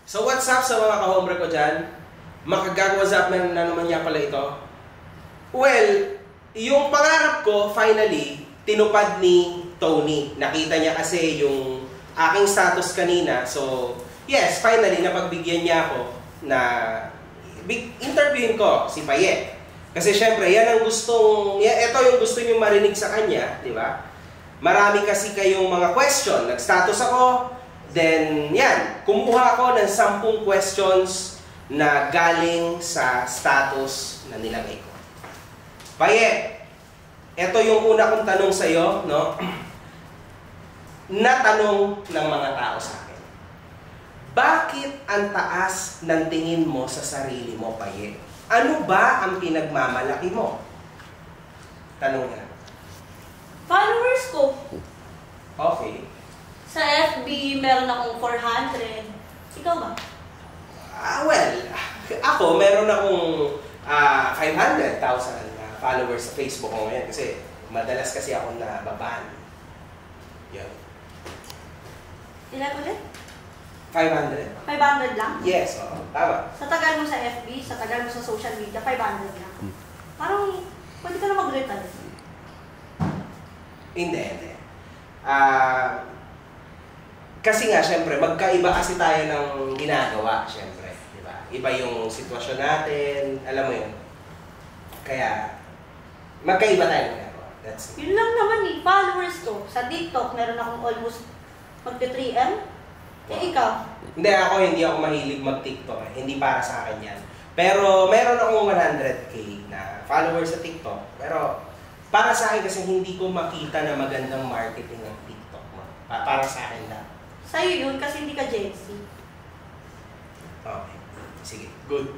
So what's up sa mga kahombre ko dyan? Makagag-what's up na naman niya pala ito. Well, yung pangarap ko, finally, tinupad ni Tony. Nakita niya kasi yung aking status kanina. So, yes, finally, napagbigyan niya ako na interviewin ko si Payet. Kasi syempre, yan ang gustong, ito yung gusto niyo marinig sa kanya, di ba? Marami kasi kayong mga question. Nag-status ako, then yan, kumuha ako ng 10 questions na galing sa status na nilagay ko. Payet, ito yung una kong tanong sa iyo, no? Natanong ng mga tao sa akin. Bakit ang taas ng tingin mo sa sarili mo, Payet? Ano ba ang pinagmamalaki mo? Tanong na. Followers ko. Okay. Sa FB, meron akong 400. Ikaw ba? Well, ako, meron akong 500,000 followers sa Facebook ko ngayon kasi madalas kasi ako nababan. Yan. Ilan ulit? 500. 500 lang? Yes, oo. Tama. Sa tagal mo sa FB, sa tagal mo sa social media, 500 lang. Parang, pwede ka na mag-retire. Hindi. Kasi nga, syempre, magkaiba kasi tayo ng ginagawa, syempre. Diba? Iba yung sitwasyon natin, alam mo yun. Kaya, magkaiba tayo ng ginagawa. That's it. Yun lang naman eh, followers ko. Sa TikTok, meron akong almost magte-3M. Eh, ikaw? Hindi ako mahilig mag-TikTok. Hindi para sa akin yan. Pero, meron akong 100K na followers sa TikTok. Pero, para sa akin kasi hindi ko makita na magandang marketing ng TikTok mo. Para sa akin lang. Sa'yo yun kasi hindi ka Gen Z. Okay. Sige. Good.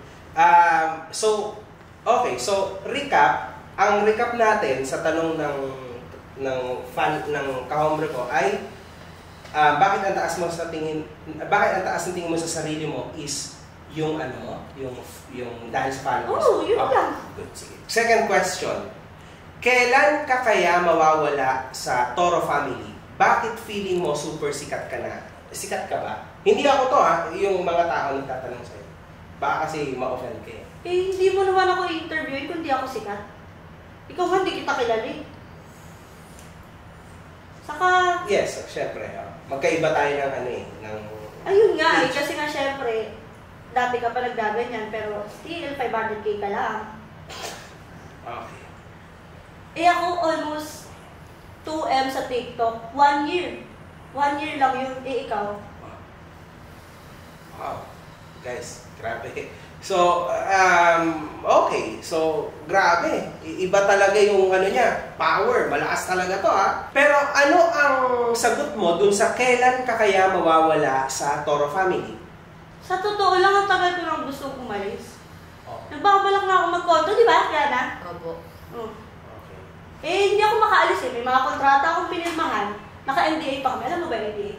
Okay. So, recap. Ang recap natin sa tanong ng kahombre ko ay bakit ang taas ng tingin mo sa sarili mo is yung yung dahil sa followers. Oo, yun lang. Good. Sige. Second question. Kailan ka kaya mawawala sa Toro family? Bakit feeling mo super sikat ka na? Sikat ka ba? Hindi ako to yung mga tao nagtatanong sa'yo. Baka kasi ma-offend ka eh. Hindi mo naman ako i-interviewin kung di ako sikat. Ikaw ba, hindi kita kilala eh. Saka... Yes, syempre. Magkaiba tayo ng ayun nga eh, kasi nga syempre, dati ka pa nagdaganyan, pero still, 500K ka lang. Okay. Ako almost 2M sa TikTok, 1 year. 1 year lang yun, ikaw. Wow. Guys, grabe. So, okay. So, grabe. Iba talaga yung niya, power. Malakas talaga to Pero ano ang sagot mo dun sa kailan ka kaya mawawala sa Toro family? Sa totoo lang, ang tagal ko nang gusto kumalis. Oh. Nagbabalak na ako mag-condo, di ba, Kiana? Opo. Hindi ako makaalis eh. May mga kontrata akong pinirmahan. Naka-NDA pa kami. Alam mo ba NDA?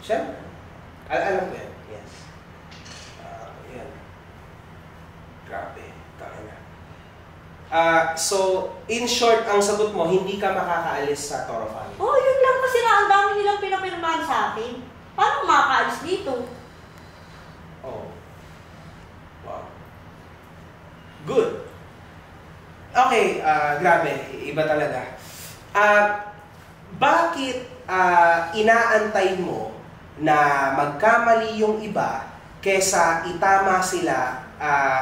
Siyempre. Alam ko yan. Yes. Yan. Grabe. Taka na. So, in short, ang sagot mo, hindi ka makakaalis sa Toro family. Yun lang kasi na ang dami nilang pinapirmahan sa akin. Paano makakaalis dito? Oh. Wow. Good. Okay, grabe. Iba talaga. Bakit inaantay mo na magkamali yung iba kesa itama sila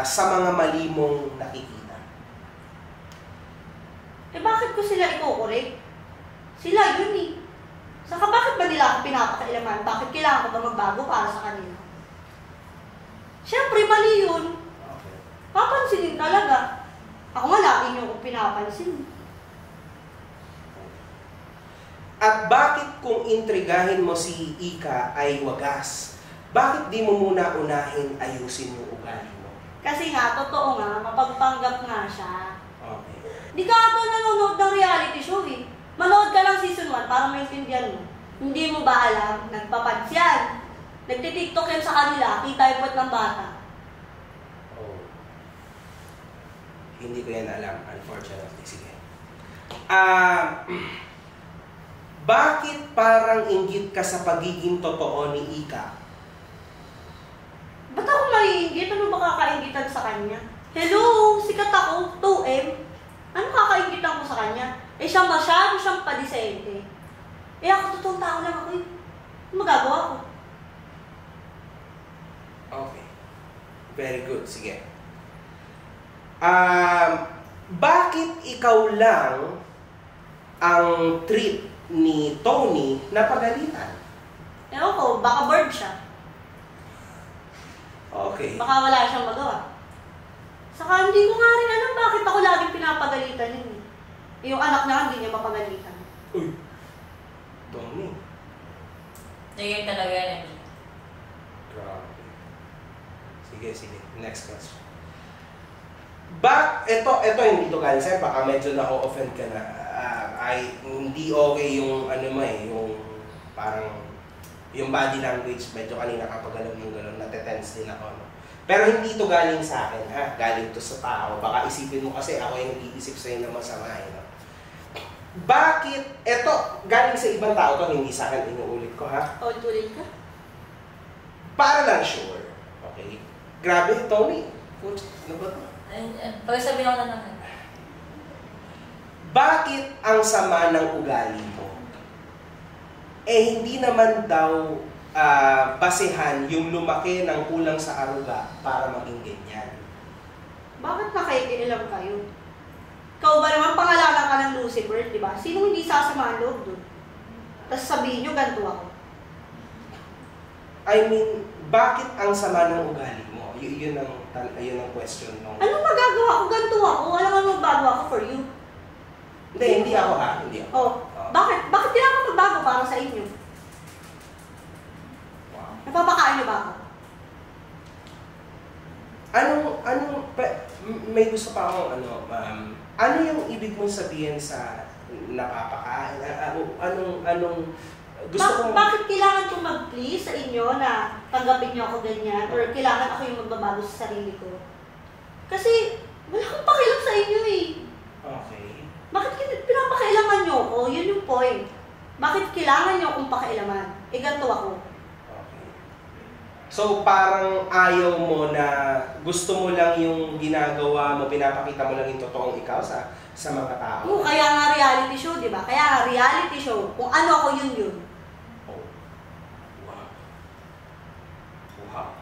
sa mga mali mong nakikita? Bakit ko sila ikukorek? Sila yun eh. Saka bakit ba nila ako pinapakailaman? Bakit kailangan ko ba magbago para sa kanila? Siyempre, mali yun. Okay. Papansinin talaga. Ako nga lagi niyo kung pinapansin. At bakit kung intrigahin mo si Ika ay wagas? Bakit di mo muna unahin ayusin yung ugali mo? Kasi nga, totoo nga, mapagpanggap nga siya. Okay. Di ka ito nanonood ng reality show eh. Manood ka lang season 1 para maintindihan mo. Hindi mo ba alam? Nagpapads yan. Nagtitiktok yan sa kanila, kita yung puwet ng bata. Hindi ko yan alam, unfortunately. Sige. Bakit parang inggit ka sa pagiging totoo ni Ika? baliktad sa kanya. Hello, sikat ako, 2M. Ano kakaingitan ko sa kanya? Eh siya masyado siyang padisente. Eh ako totoong tao lang ako eh. Ano magagawa ko? Okay. Very good. Sige. Bakit ikaw lang ang trip ni Tony na pagalitan? Ewan ko, baka bored siya. Okay. Baka wala siyang magawa. Saka hindi ko nga rin alam bakit ako laging pinapagalitan yun eh. Yung anak niya hindi niya mapagalitan. Uy. Tony. Ganyan talaga yan. Grabe. Sige. Next question. Ito hindi to galing sa'yo. Baka medyo na-offend ka na. Hindi okay yung yung parang yung body language. Medyo kanina kapag galaw yung galaw, natetense din ako. No? Pero hindi to galing sa akin, ha? Galing to sa tao. Baka isipin mo kasi ako yung nag-iisip sa'yo na masama. No? Bakit? Ito, galing sa ibang tao to, hindi sa akin, inuulit ko, ha? Ulit ka? Para lang sure. Okay? Grabe, Tony. Ano ba to? Pagsabihin ako na naman. Bakit ang sama ng ugali mo? Eh, hindi naman daw basehan yung lumaki ng kulang sa aruga para maging ganyan. Bakit nakikialam kayo? Ikaw ba naman pangalanan ka ng Lucifer, di ba? Sino hindi sasama ang loob dun? Tapos sabihin nyo, ganito ako. I mean, bakit ang sama ng ugali mo? Yun ang question. No? Anong magagawa ko? Ganito ako. Alam mo magbago ako for you. Hindi ako ha. Hindi ako. Oh, bakit? Bakit kailangan ko magbago para sa inyo? Wow. Napapakain niyo ba ako? May gusto pa akong ano yung ibig mong sabihin sa napapakain? Anong gusto kong... Bakit kailangan kong mag-please sa inyo na tanggapin niyo ako ganyan? Or kailangan ako yung magbabago sa sarili ko? Kasi wala akong pakialam sa inyo eh. Okay. Bakit pinapakailaman niyo ako? Yun yung point. Bakit kailangan niyo akong pakailaman? Eh, ganito ako. Okay. So, parang ayaw mo na gusto mo lang yung ginagawa mo, pinapakita mo lang yung totoong ikaw sa mga tao. Oo, kaya nga reality show, di ba? Kaya nga reality show. Kung ano ako, yun. Oh. Wow.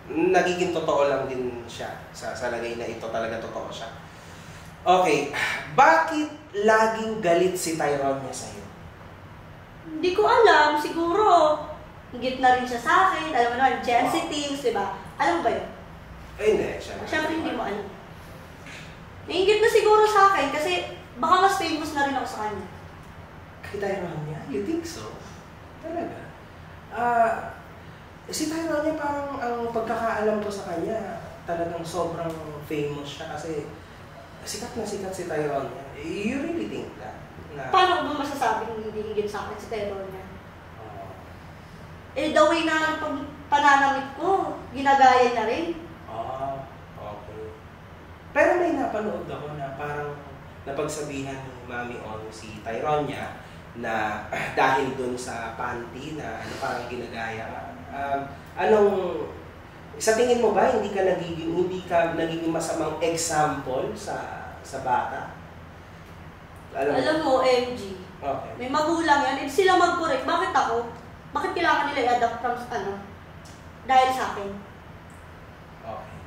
Nagiging totoo lang din siya sa lagay na ito talaga totoo siya. Okay, bakit laging galit si Tyrone niya sa'yo? Hindi ko alam. Siguro, higit na rin siya sa akin. Alam mo naman, Gen Z things, di ba? Alam mo ba yun? Hindi, siya. Siyempre, hindi mo alam. Nainggit na siguro sa akin kasi baka mas famous na rin ako sa kanya. Kay Tyrone niya? You think so? Talaga? Si Tyrone niya parang ang pagkakaalam ko sa kanya, talagang sobrang famous siya kasi sikat na sikat si Tyrone niya. You really think that? Na, Paano ko ba masasabing hindi higit sa akin si Tyrone niya? The way na pananamit ko, ginagaya niya rin. Okay. Pero may napanood ako na parang napagsabihan ni Mami On si Tyrone niya na dahil dun sa panty na parang ginagaya. Sa tingin mo ba hindi ka nagiging masamang example sa bata? Alam mo, MG, Okay. may magulang yan. Sila mag-correct. Bakit ako? Bakit kailangan nila i-adapt from dahil sa akin? Okay.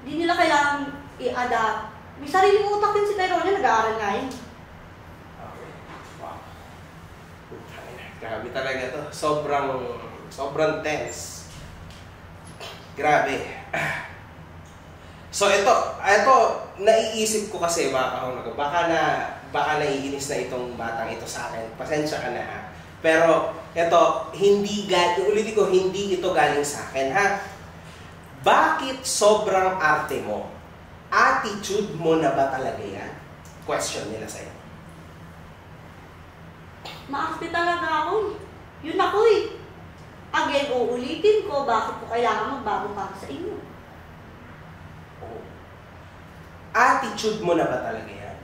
Hindi nila kailangan i-adapt. May sariling utak din si Tyrone niya, nag-aaral nga yun. Okay. Wow. Grabe talaga to. Sobrang tense. Grabe. So ito naiisip ko kasi baka naiinis na itong batang ito sa akin. Pasensya ka na ha. Pero ito ulitin ko, hindi ito galing sa akin ha. Bakit sobrang arte mo? Attitude mo na ba talaga yan? Question nila sa'yo. Maarte talaga ako. Yun ako eh. Again, uulitin ko, bakit ko kailangan magbago para sa inyo? Attitude mo na ba talaga yan?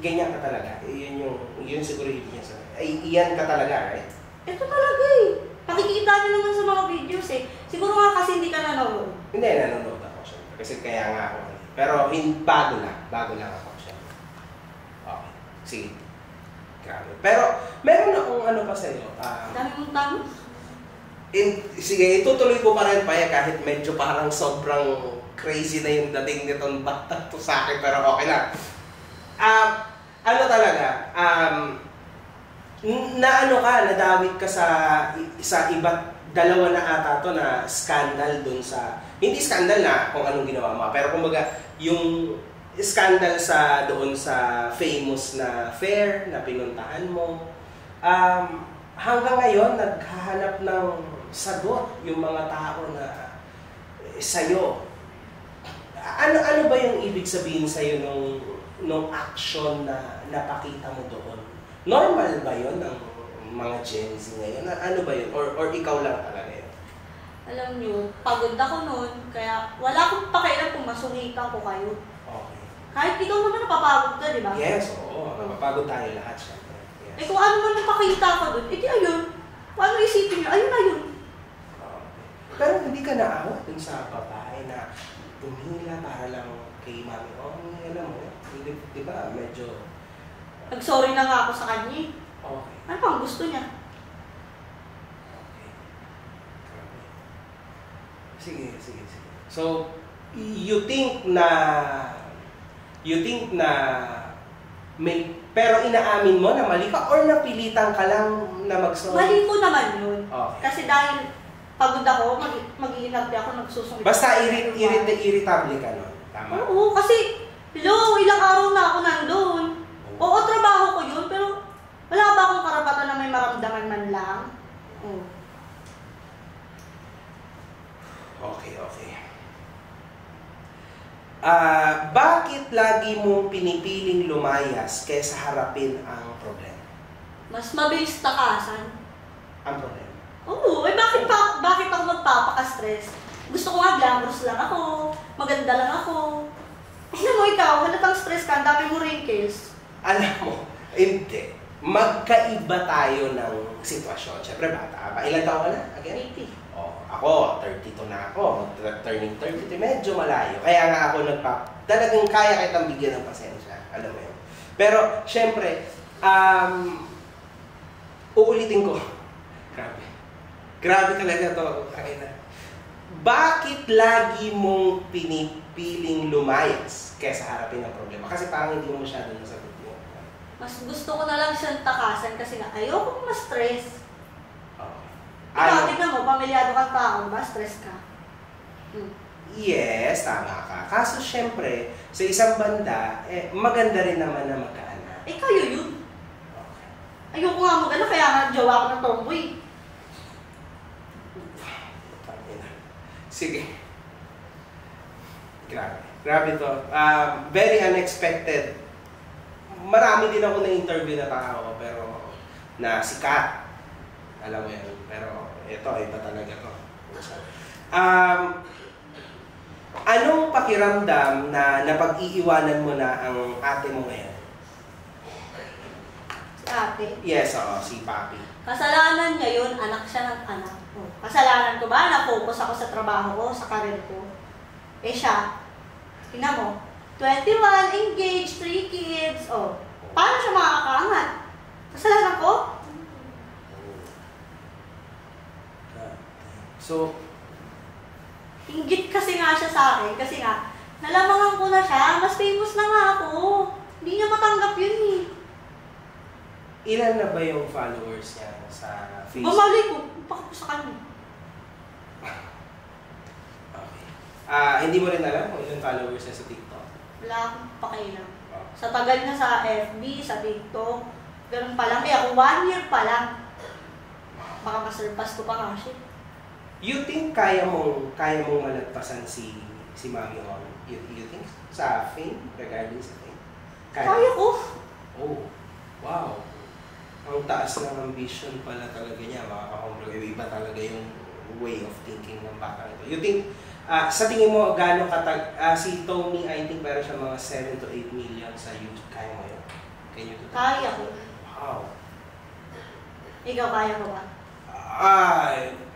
Ganyan ka talaga. Yun siguro hindi niya sabi. Iyan ka talaga, right? Ito talaga eh. Pakikita niyo naman sa mga video videos eh. Siguro nga kasi hindi ka nanonood. Hindi, nanonood ako syempre. Kasi kaya nga ako. Pero bago lang ako syempre. Okay, sige. Grabe. Pero meron akong ano pa sa'yo. Dami mong tanong. Sige, itutuloy ko pa rin kahit medyo parang sobrang crazy na yung dating nitong bata to sa akin, pero okay lang. Ano talaga, nadawit ka sa iba't dalawa na ata to na scandal dun sa, hindi scandal na kung anong ginawa mo, pero kumbaga yung scandal doon sa famous na fair na pinuntahan mo. Hanggang ngayon, naghahanap ng sagot yung mga tao na sa'yo. Ano ba yung ibig sabihin sa'yo nung action na napakita mo doon? Normal ba yun ng mga Gen Z ngayon? Ano ba yun? Or ikaw lang talaga yun? Alam nyo, pagod ako noon, kaya wala akong pakialam kung masungitan ko kayo. Okay. Kahit ikaw naman napapagod ka, di ba? Yes, oo. Napapagod tayo lahat, syempre. Yes. Eh kung ano man napakita ko doon, edi ayun. Kung ano isipin nyo, ayun na yun. Okay. Pero hindi ka naawa dun sa babae na tumila para lang kay mami. Alam mo, di ba, medyo... Nag-sorry na nga ako sa kanya eh. Okay. Ano pang gusto niya? Okay. Sige. So, you think na may, pero inaamin mo na mali ka or napilitan ka lang na mag-sorry? Mali ko naman yun. Okay. Kasi dahil pagod ako, mag-iinarte ako, nagsusungit. Basta irritable ka nun. Tama? Oo, kasi ilang araw na ako nandun. Oo, trabaho ko yun, pero wala ba akong karapatan na may maramdaman man lang? Oo. Okay. Bakit lagi mong pinipiling lumayas kaysa harapin ang problema? Mas mabilis takasan. Ang problema? Oo, bakit ako magpapaka-stress? Gusto ko nga glamorous lang ako, maganda lang ako. Tignan mo ikaw, halatang stress ka, ang dami mo wrinkles. Alam mo, hindi. Magkaiba tayo ng sitwasyon. Siyempre, bata pa. Ilan taon ka na? Again? 80. Ako, 32 na ako. Turning 32, medyo malayo. Kaya nga ako talagang kaya kitang bigyan ng pasensya. Alam mo yun. Pero, syempre, uulitin ko. Grabe talaga to. Bakit lagi mong pinipiling lumayas kaysa harapin ang problema? Kasi parang hindi mo masyadong nasagot mo. Mas gusto ko na lang siyang takasan kasi nga ayoko ma-stress. Ano? Tignan mo, pamilyado kang tao, ma-stress ka. Yes, tama ka. Kaso syempre, sa isang banda, maganda rin naman na magkaanak. Kayo yun. Okay. Ayoko nga maganda, kaya nga jowa ko ng tomboy. Sige. Grabe to. Very unexpected. Marami din ako na-interview na tao, pero na sikat. Alam mo yan. Pero ito, iba talaga to. Anong pakiramdam na napag-iiwanan mo na ang ate mo ngayon? Si ate. Yes, si Papi. Kasalanan niya yun, anak siya ng anak ko. Kasalanan ko ba? Na-focus ako sa trabaho ko, sa career ko. Siya, tingnan mo, 21, engaged, 3 kids. Paano siya makakaangat? Kasalanan ko? So, inggit kasi nga siya sa akin, kasi nga, nalamangan ko na siya, mas famous na nga ako. Hindi niya matanggap yun eh. Ilan na ba yung followers niya sa Facebook? Bumalik ko, bakit ko sa kanya? Okay. Hindi mo rin alam kung ilan followers niya sa TikTok? Wala akong pakialam. Sa tagal na sa FB, sa TikTok, ganun pa lang. Ako 1 year pa lang. Baka masurpass ko pa nga siya. You think kaya mong malagpasan si Mami On? You think sa fame, regarding sa fame? Kaya ko. Oh, wow. Ang taas ng ambition pala talaga niya, mga kakombro. Iba talaga yung way of thinking ng bata ito. You think, sa tingin mo, gano'ng si Tony, I think meron siya mga 7 to 8 million sa YouTube. Kaya mo yun? Can you do that? Kaya ko. Wow. Ikaw, kaya ko ba?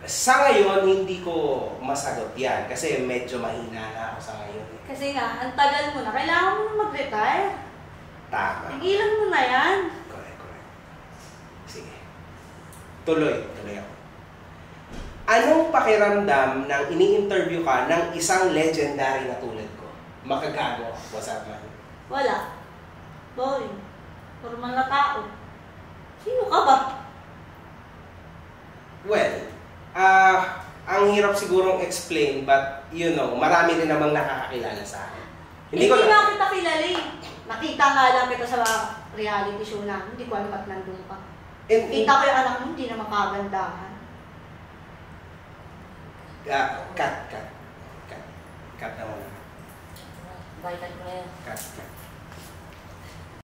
Sa ngayon, hindi ko masagot yan kasi medyo mahina na ako sa ngayon. Kasi nga, ang tagal mo na. Kailangan mo na mag-retire. Tama. Tigilan mo na yan. Correct. Sige. Tuloy ako. Anong pakiramdam nang ini-interview ka ng isang legendary na tulad ko? Makagago, what's up, man? Wala. Boring. Normal na tao. Sino ka ba? Well, ang hirap sigurong explain, but you know, marami rin namang nakakakilala sa akin. Hindi nga kita kilala eh. Nakita nga lang kita sa reality show na. Hindi ko alam ba't nandun ka. Kita ko yung anak mo, hindi na makagandahan. Cut na muna. Balikan ko na yan. Cut.